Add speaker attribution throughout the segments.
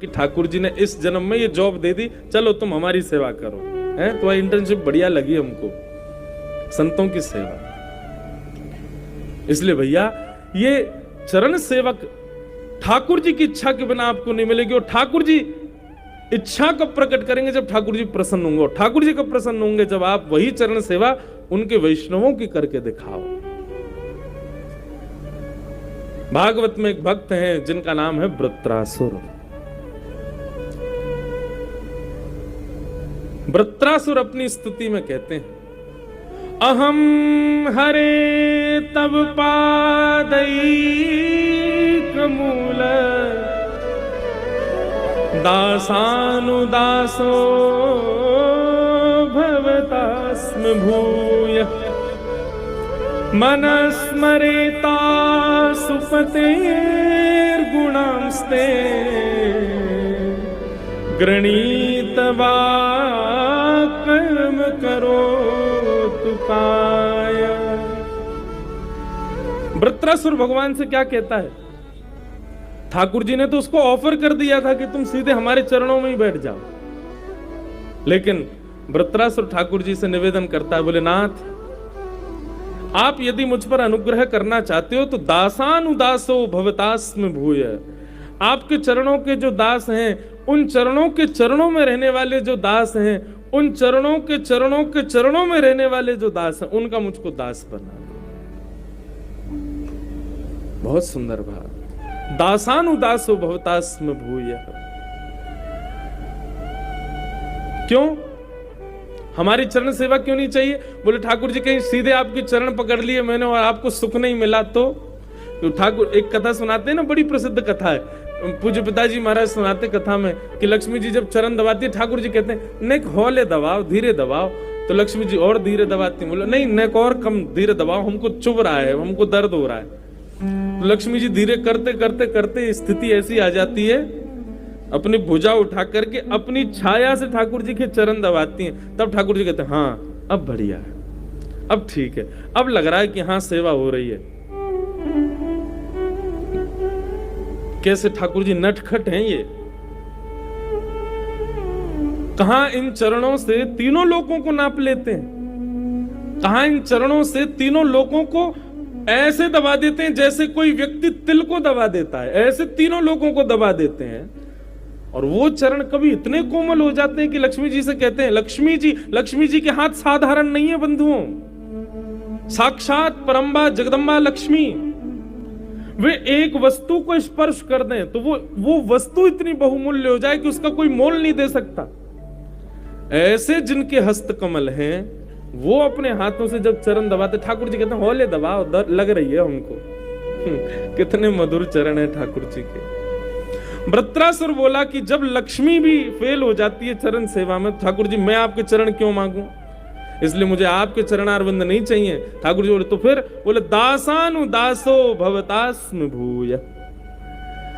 Speaker 1: कि ठाकुर जी ने इस जन्म में ये जॉब दे दी, चलो तुम हमारी सेवा करो, है तो इंटर्नशिप बढ़िया लगी हमको, संतों की सेवा। इसलिए भैया ये चरण सेवक ठाकुर जी की इच्छा के बिना आपको नहीं मिलेगी। और ठाकुर जी इच्छा कब प्रकट करेंगे? जब ठाकुर जी प्रसन्न होंगे। और ठाकुर जी कब प्रसन्न होंगे? जब आप वही चरण सेवा उनके वैष्णवों की करके दिखाओ। भागवत में एक भक्त हैं जिनका नाम है वृत्रासुर। वृत्रासुर अपनी स्तुति में कहते हैं, अहम हरे तब पादैकमूल दासानुदासो भवतास्म भूय मनस्मरेता सुपतेर्गुणांस्ते गृणीतवा कर्म करो तुकाय। वृत्रासुर भगवान से क्या कहता है? ठाकुर जी ने तो उसको ऑफर कर दिया था कि तुम सीधे हमारे चरणों में ही बैठ जाओ, लेकिन वृत्रासुर ठाकुर जी से निवेदन करता है, बोले नाथ आप यदि मुझ पर अनुग्रह करना चाहते हो तो दासानुदासो भवतास्म भूय, आपके चरणों के जो दास हैं, उन चरणों के चरणों में रहने वाले जो दास हैं, उन चरणों के चरणों में रहने वाले जो दास हैं, उनका मुझको दास बना दो। बहुत सुंदर बात। दासानुदासो भवतास्म भूय। क्यों हमारी चरण सेवा क्यों नहीं चाहिए? बोले ठाकुर जी कहीं सीधे आपके चरण पकड़ लिए मैंने और आपको सुख नहीं मिला तो ठाकुर एक कथा सुनाते हैं ना, बड़ी प्रसिद्ध कथा है, पूज्य पिताजी महाराज सुनाते कथा में कि लक्ष्मी जी जब चरण दबाती है, ठाकुर जी कहते हैं नेक हौले दबाओ, धीरे दबाओ, तो लक्ष्मी जी और धीरे दबाती, बोले नहीं नेक और कम धीरे दबाओ, हमको चुभ रहा है, हमको दर्द हो रहा है। तो लक्ष्मी जी धीरे करते करते करते स्थिति ऐसी आ जाती है, अपनी भुजा उठा करके अपनी छाया से ठाकुर जी के चरण दबाती हैं। तब ठाकुर जी कहते हैं हाँ अब बढ़िया है, अब ठीक है, अब लग रहा है कि हाँ सेवा हो रही है। कैसे ठाकुर जी नटखट हैं ये। कहां इन चरणों से तीनों लोगों को नाप लेते हैं, कहां इन चरणों से तीनों लोगों को ऐसे दबा देते हैं जैसे कोई व्यक्ति तिल को दबा देता है, ऐसे तीनों लोगों को दबा देते हैं। और वो चरण कभी इतने कोमल हो जाते हैं कि लक्ष्मी जी से कहते हैं, लक्ष्मी जी के हाथ साधारण नहीं है बंधुओं, साक्षात परम्बा जगदम्बा लक्ष्मी। वे एक वस्तु को स्पर्श कर दें तो वो वस्तु इतनी बहुमूल्य हो जाए कि उसका कोई मोल नहीं दे सकता। ऐसे जिनके हस्त कमल हैं, वो अपने हाथों से जब चरण दबाते, ठाकुर जी कहते हैं हौले दबाओ, लग रही है हमको। कितने मधुर चरण है ठाकुर जी के। वृत्रासुर बोला कि जब लक्ष्मी भी फेल हो जाती है चरण सेवा में, ठाकुर जी मैं आपके चरण क्यों मांगू, इसलिए मुझे आपके चरणारविंद नहीं चाहिए। ठाकुर जी बोले तो फिर? बोले दासानुदासो भवतास्म भूय,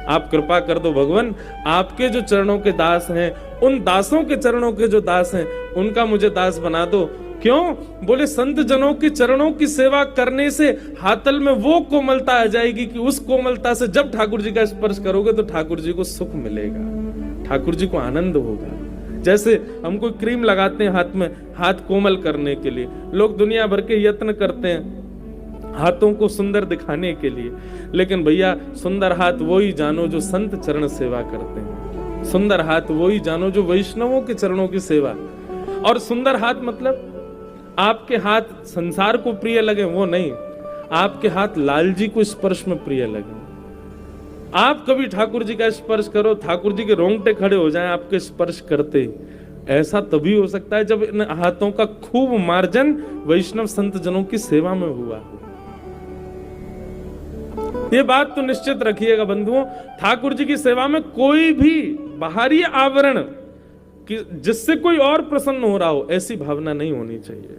Speaker 1: आप कृपा कर दो भगवान, आपके जो चरणों के दास हैं, उन दासों के चरणों के जो दास हैं, उनका मुझे दास बना दो। क्यों? बोले संत जनों के चरणों की सेवा करने से हातल में वो कोमलता आ जाएगी कि उस कोमलता से जब ठाकुर जी का स्पर्श करोगे तो ठाकुर जी को सुख मिलेगा, ठाकुर जी को आनंद होगा। जैसे हम कोई क्रीम लगाते हैं हाथ में, हाथ कोमल करने के लिए, लोग दुनिया भर के यत्न करते हैं हाथों को सुंदर दिखाने के लिए, लेकिन भैया सुंदर हाथ वो ही जानो जो संत चरण सेवा करते हैं, सुंदर हाथ वो ही जानो जो वैष्णवों के चरणों की सेवा। और सुंदर हाथ मतलब आपके हाथ संसार को प्रिय लगे वो नहीं, आपके हाथ लाल जी को स्पर्श में प्रिय लगे। आप कभी ठाकुर जी का स्पर्श करो, ठाकुर जी के रोंगटे खड़े हो जाएं आपके स्पर्श करते। ऐसा तभी हो सकता है जब इन हाथों का खूब मार्जन वैष्णव संत जनों की सेवा में हुआ हो। ये बात तो निश्चित रखिएगा बंधुओं, ठाकुर जी की सेवा में कोई भी बाहरी आवरण कि जिससे कोई और प्रसन्न हो रहा हो, ऐसी भावना नहीं होनी चाहिए।